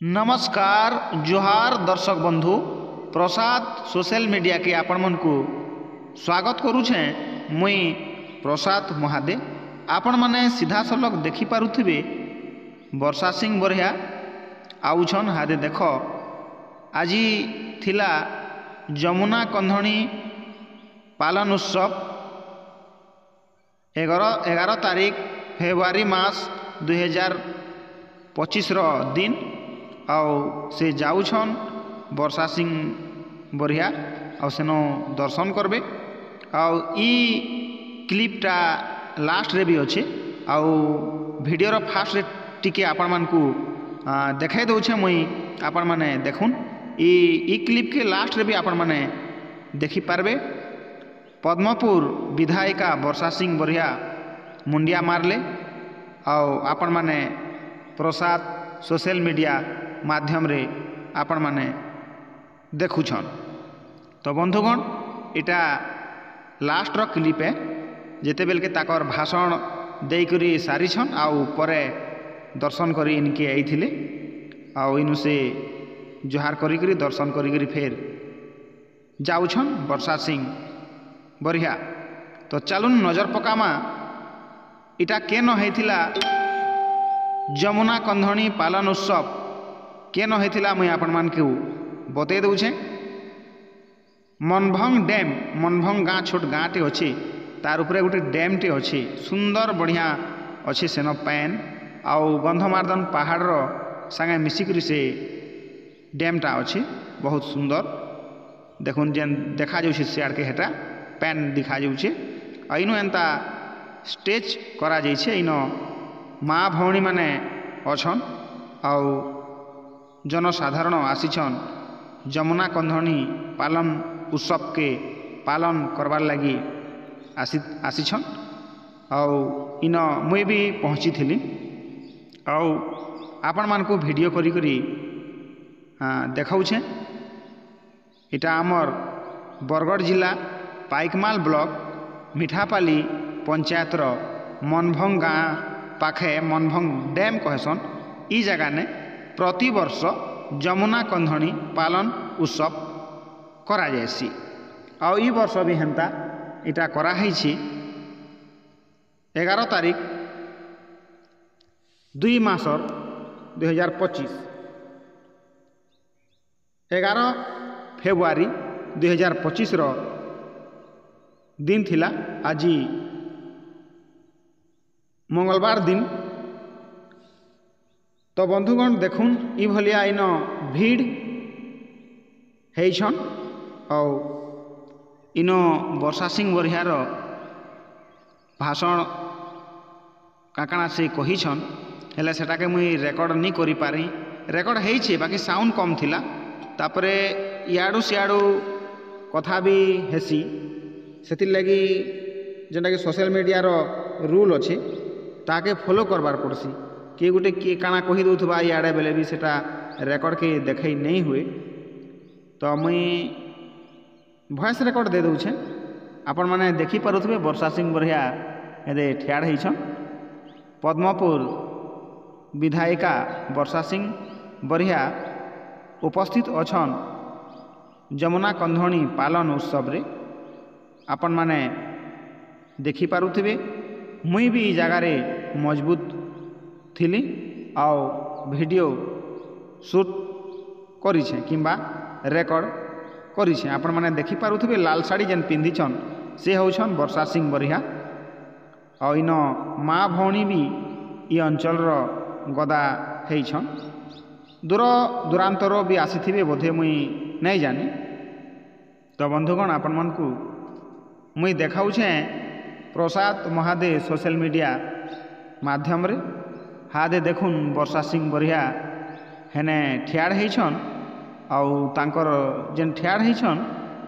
नमस्कार जोहार दर्शक बंधु प्रसाद सोशल मीडिया के आपण मन को स्वागत करुछे। मुई प्रसाद महादे आपण माने सीधा सलख देखि पारुथिबे वर्षा सिंह बरिया आउछन। हादे देख आज थिला जमुना कंधणी पालन उत्सव 11 तारीख फेब्रुआरी मास 2025 दिन आउ से जाउछन वर्षा सिंह बरिया आउ सेनो दर्शन करबे। आउ ई क्लिपटा लास्ट रे भी अच्छे आउ वीडियो फास्ट रे टिके आपण मान को देखाई दउछे। मुई आपण माने देखुन ई क्लिप के लास्ट रे भी आपण माने देखि पारबे। पद्मपुर विधायिका वर्षा सिंह बरिया मुंडिया मारले आउ आपण माने प्रसाद सोशल मीडिया माध्यम रे आपण माने देखुछन। तो बंधुगण इटा लास्ट रो क्लिप है जेते बेल के ताकर भाषण देकरी सारिछन आउ परे दर्शन करी इनके आइथिले आउ इनु से जोहार करी दर्शन करी फेर जाउछन वर्षा सिंह बरिया। तो चलुन नजर पकामा इटा केन हेथिला जमुना कंधणी पालन उत्सव केन हेथिला मुई आपण मान के बतई दउछे। मनभंग डैम मनभंग गाँ छोट गाँटे अच्छे तार उपरे गोटे डैम टे अच्छे सुंदर बढ़िया अच्छे सेन पैन आउ गंधमार्दन पहाड़ संगे मिसिकरी से डैमटा अच्छे बहुत सुंदर देखुन जेन देखा जाउछे सियाड़ के हेटा पैन दिखा जाउछे। इनो एंता स्टेज करा जाइछे इनो माँ भौणी माने अछन आउ जनसाधारण आसीछन जमुना कंधणी पालन उत्सव के पालन करबार लगी आसीछन आउ इन मुई भी पहुँची थी आउ आपण मान को वीडियो करी करी देखाऊछे। इटा आमर बरगढ़ जिला पाइकमाल ब्लॉक मिठापाली पंचायत रो मनभंग गाँ पाखे मनभंग डैम कहसन। ई जगह ने प्रति वर्ष जमुना कंधणी पालन उत्सव करा जायसी आउ ई वर्ष भी हेंता इटा करा हैछि 11 तारीख 2 मासर 2025 11 फेब्रुआरी 2025 रो दिन थिला आज मंगलवार दिन। तो बंधुगण देखुन ई भलिया इन भीड़ हेइछन आउ इनो वर्षा सिंह बरियार भाषण काकाणा से कहिछन हेले सेटाके मुई रेकर्ड नहीं करि पारी। रेकर्ड हेइछे बाकी साउंड कम थिला तापरे इयाडू सियाडू कथा भी हेसी सेति लगी जेंटा कि सोशल मीडिया रो रूल अच्छे ताके फॉलो करबार पड़सी। किए गोटे किए काଣା कही दउथबा इयाडे बेले भी सेटा रेकर्ड के देखई नहीं हुए। तो मुई वॉइस रेकर्ड दे दउछे आपण माने देखि पारुथबे वर्षा सिंह बरिया एदे ठियाड़ हेइछन। पद्मपुर विधायिका वर्षा सिंह बरिया उपस्थित अछन जमुना कंधणी पालन उत्सव रे आपण माने देखि पारुथबे। मुई भी ई जगह रे मजबूत थिली आउ वीडियो शूट करिछे किंबा रेकर्ड करिछे। आपण माने देखि पारुथबे लाल साड़ी जेन पिंधिछन से होछन वर्षा सिंह बरिया आउ इन माँ भौणी भी ई अंचल रो गदा हेइछन। दूर दूरांतर भी आसीथिबे बोधे मुई नहीं जानी। तो बंधुगण आपण मन को मुई देखाऊछे प्रसाद महादे सोशल मीडिया माध्यम रे। हादे देखुन वर्षा सिंह बरिया हेने ठियाड़ हेइछन आउ तांकर जेन ठियाड़ हेइछन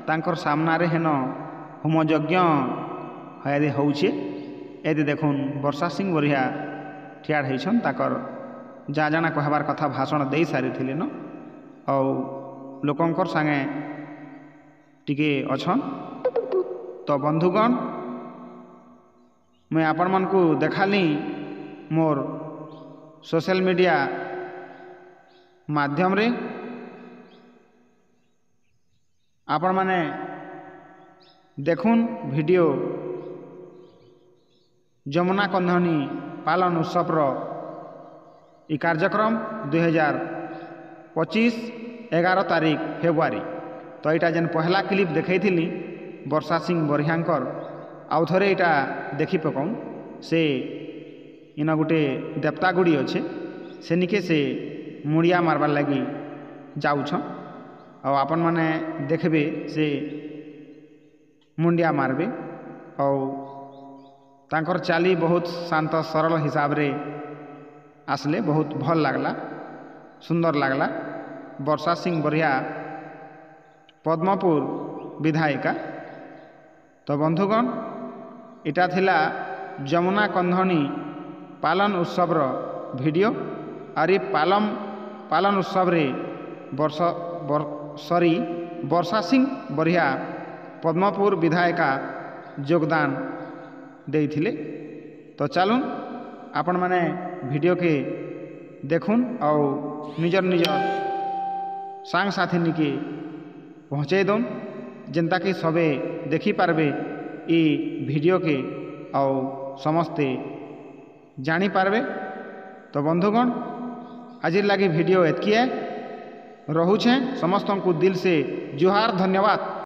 तांकर सामना रे हेन होमयज्ञ हादे होउछे। एदे देखुन वर्षा सिंह बरिया ठियाड़ हेइछन ताकर जा जाना कहबार कथा भाषण दे सारी थिले न आउ लोकंकर संगे टिके अछन। तो बंधुगण मैं आपण मन को देखाली मोर सोशल मीडिया माध्यम रे आपण माने देखुन वीडियो जमुना कंधनी पालन उत्सव इ कार्यक्रम 2025 11 तारीख फेब्रुआरी। तो यहाँ जेन पहला क्लिप देखी वर्षा सिंह बरिहांकर आउ थे यहाँ देखी पकाऊँ से इन गोटे देवता गुड़ी अच्छे सेनिके से मुड़िया मारबार लगी जाऊछन आपण मैंने देखबे से मुंडिया मारबे और तांकर चाली बहुत शांत सरल हिसाब रे आसले बहुत भल लगला सुंदर लगला। वर्षा सिंह बरिया पद्मपुर विधायिका। तो बंधुगण इटा थिला जमुना कंधनी पालन उत्सव वीडियो और ये पालन उत्सव रे वर्षा सिंह बरिया पद्मपुर विधायिका योगदान देइथिले। तो चलून आपण माने वीडियो के देखुन और निजर निजर सांग साथी निके पहुँचे दौन जेनता कि सबे देखी पारबे ई वीडियो के और समस्ते जानी पारबे। तो बंधुगण आज लगी वीडियो एतकी है रहुछे समस्त को दिल से जुहार धन्यवाद।